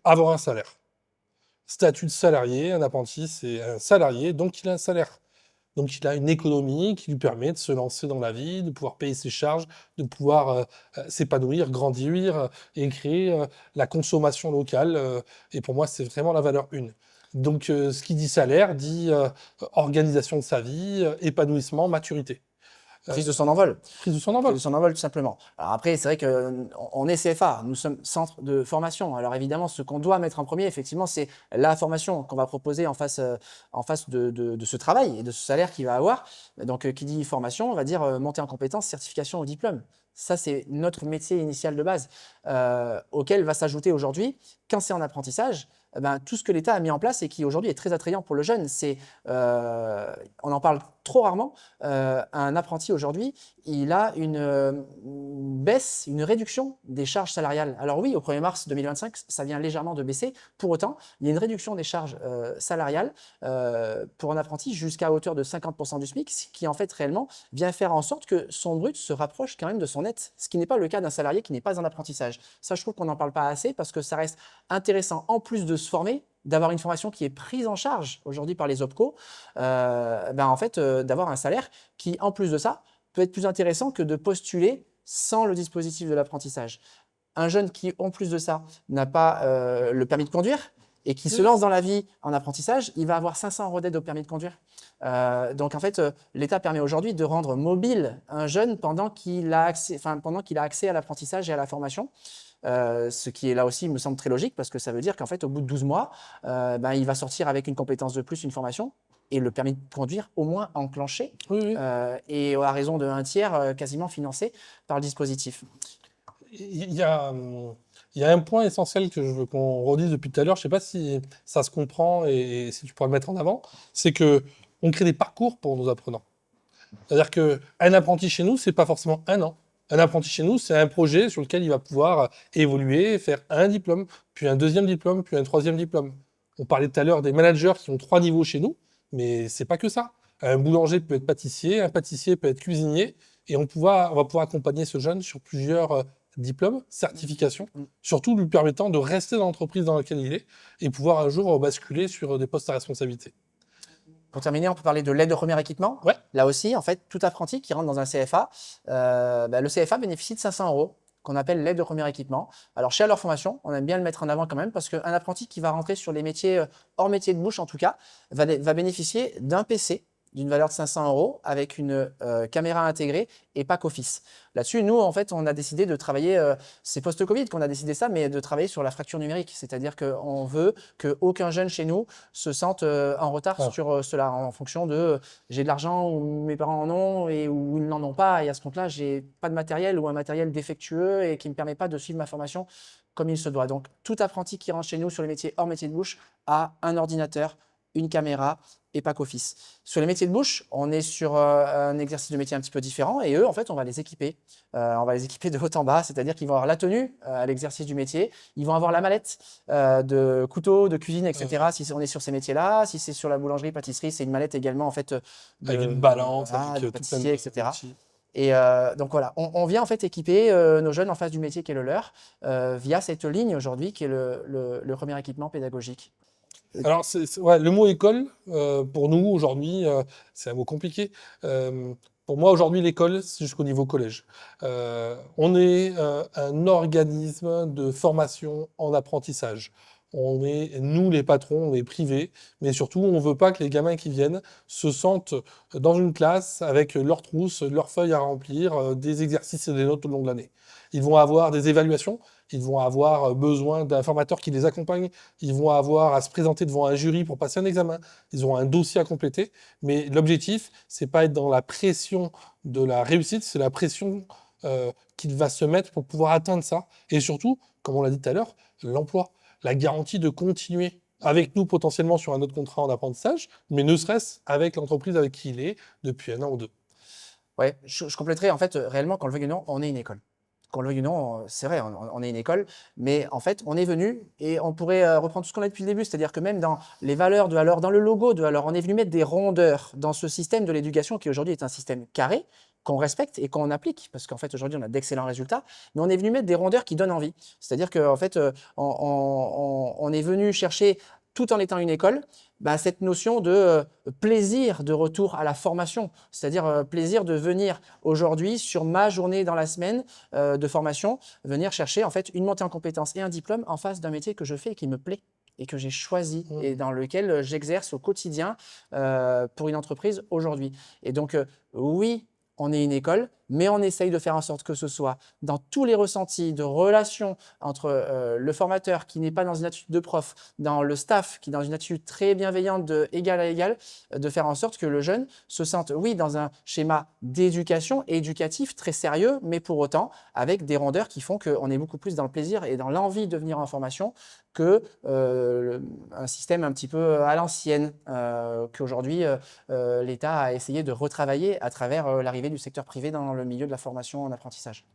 avoir un salaire. Statut de salarié, un apprenti, c'est un salarié, donc il a un salaire. Donc il a une économie qui lui permet de se lancer dans la vie, de pouvoir payer ses charges, de pouvoir s'épanouir, grandir et créer la consommation locale. Et pour moi, c'est vraiment la valeur une. Donc ce qui dit salaire dit organisation de sa vie, épanouissement, maturité. Prise de son envol. Prise de son Prise envol. de son envol, tout simplement. Alors après, c'est vrai qu'on est CFA, nous sommes centre de formation. Alors évidemment, ce qu'on doit mettre en premier, effectivement, c'est la formation qu'on va proposer en face de ce travail et de ce salaire qu'il va avoir. Donc, qui dit formation, on va dire montée en compétences, certification au diplôme. Ça, c'est notre métier initial de base, auquel va s'ajouter aujourd'hui, quand c'est en apprentissage, ben, tout ce que l'État a mis en place et qui aujourd'hui est très attrayant pour le jeune. On en parle trop rarement. Un apprenti aujourd'hui, il a une baisse, une réduction des charges salariales. Alors oui, au 1er mars 2025, ça vient légèrement de baisser. Pour autant, il y a une réduction des charges salariales pour un apprenti jusqu'à hauteur de 50% du SMIC, ce qui en fait réellement vient faire en sorte que son brut se rapproche quand même de son net, ce qui n'est pas le cas d'un salarié qui n'est pas en apprentissage. Ça, je trouve qu'on n'en parle pas assez parce que ça reste intéressant, en plus de se former, d'avoir une formation qui est prise en charge aujourd'hui par les OPCO, en fait, d'avoir un salaire qui, en plus de ça, peut être plus intéressant que de postuler sans le dispositif de l'apprentissage. Un jeune qui, en plus de ça, n'a pas le permis de conduire et qui se lance dans la vie en apprentissage, il va avoir 500 € d'aide au permis de conduire. Donc en fait, l'État permet aujourd'hui de rendre mobile un jeune pendant qu'il a accès à l'apprentissage et à la formation. Ce qui est là aussi me semble très logique parce que ça veut dire qu'en fait, au bout de 12 mois, il va sortir avec une compétence de plus, une formation et le permis de conduire au moins enclenché Oui, oui. et à raison de 1/3 quasiment financé par le dispositif. Il y a un point essentiel que je veux qu'on redise depuis tout à l'heure, je ne sais pas si ça se comprend et si tu pourras le mettre en avant, c'est que on crée des parcours pour nos apprenants. C'est-à-dire qu'un apprenti chez nous, c'est pas forcément un an. Un apprenti chez nous, c'est un projet sur lequel il va pouvoir évoluer, faire un diplôme, puis un deuxième diplôme, puis un troisième diplôme. On parlait tout à l'heure des managers qui ont 3 niveaux chez nous, mais c'est pas que ça. Un boulanger peut être pâtissier, un pâtissier peut être cuisinier, et on va pouvoir accompagner ce jeune sur plusieurs diplômes, certifications, surtout lui permettant de rester dans l'entreprise dans laquelle il est et pouvoir un jour basculer sur des postes à responsabilité. Pour terminer, on peut parler de l'aide au premier équipement. Ouais. Là aussi, en fait, tout apprenti qui rentre dans un CFA, le CFA bénéficie de 500 € qu'on appelle l'aide au premier équipement. Alors, chez Alors Formation, on aime bien le mettre en avant quand même parce qu'un apprenti qui va rentrer sur les métiers, hors métier de bouche en tout cas, va bénéficier d'un PC d'une valeur de 500 € avec une caméra intégrée et pack office. Là-dessus, nous, en fait, on a décidé de travailler, c'est post-Covid qu'on a décidé ça, mais de travailler sur la fracture numérique. C'est-à-dire qu'on veut qu'aucun jeune chez nous se sente en retard sur cela, en fonction de j'ai de l'argent ou mes parents en ont ou ils n'en ont pas. Et à ce compte-là, j'ai pas de matériel ou un matériel défectueux et qui ne me permet pas de suivre ma formation comme il se doit. Donc, tout apprenti qui rentre chez nous sur les métiers hors métier de bouche a un ordinateur, une caméra et pack office. Sur les métiers de bouche, on est sur un exercice de métier un petit peu différent et eux, en fait, on va les équiper. On va les équiper de haut en bas, c'est-à-dire qu'ils vont avoir la tenue à l'exercice du métier, ils vont avoir la mallette de couteau, de cuisine, etc. Si on est sur ces métiers-là, si c'est sur la boulangerie, pâtisserie, c'est une mallette également en fait Avec une balance, de avec tout plein pâtissier, etc. d'outils. Et donc voilà, on vient en fait équiper nos jeunes en face du métier qui est le leur via cette ligne aujourd'hui qui est le premier équipement pédagogique. Alors, ouais, le mot école, pour nous, aujourd'hui, c'est un mot compliqué. Pour moi, aujourd'hui, l'école, c'est jusqu'au niveau collège. On est un organisme de formation en apprentissage. On est, nous, les patrons, on est privés, mais surtout, on ne veut pas que les gamins qui viennent se sentent dans une classe avec leurs trousses, leurs feuilles à remplir, des exercices et des notes au long de l'année. Ils vont avoir des évaluations, ils vont avoir besoin d'un formateur qui les accompagne, ils vont avoir à se présenter devant un jury pour passer un examen, ils ont un dossier à compléter, mais l'objectif, c'est pas être dans la pression de la réussite, c'est la pression qu'il va se mettre pour pouvoir atteindre ça. Et surtout, comme on l'a dit tout à l'heure, l'emploi, la garantie de continuer avec nous potentiellement sur un autre contrat en apprentissage, mais ne serait-ce avec l'entreprise avec qui il est depuis 1 an ou 2. Ouais, je compléterai en fait réellement quand le veuille ou non, on est une école. Qu'on le veuille ou non, c'est vrai, on est une école, mais en fait, on est venu et on pourrait reprendre tout ce qu'on a depuis le début, c'est-à-dire que même dans les valeurs dans le logo on est venu mettre des rondeurs dans ce système de l'éducation qui aujourd'hui est un système carré, qu'on respecte et qu'on applique, parce qu'en fait aujourd'hui on a d'excellents résultats, mais on est venu mettre des rondeurs qui donnent envie. C'est-à-dire qu'en fait on est venu chercher, tout en étant une école, bah, cette notion de plaisir de retour à la formation, c'est-à-dire plaisir de venir aujourd'hui sur ma journée dans la semaine de formation, venir chercher en fait une montée en compétences et un diplôme en face d'un métier que je fais et qui me plaît et que j'ai choisi et dans lequel j'exerce au quotidien pour une entreprise aujourd'hui. Et donc oui, on est une école, mais on essaye de faire en sorte que ce soit dans tous les ressentis de relations entre le formateur qui n'est pas dans une attitude de prof, dans le staff qui est dans une attitude très bienveillante de égal à égal, de faire en sorte que le jeune se sente, oui, dans un schéma d'éducation éducatif très sérieux, mais pour autant avec des rondeurs qui font qu'on est beaucoup plus dans le plaisir et dans l'envie de venir en formation que un système un petit peu à l'ancienne qu'aujourd'hui l'État a essayé de retravailler à travers l'arrivée du secteur privé dans le milieu de la formation en apprentissage.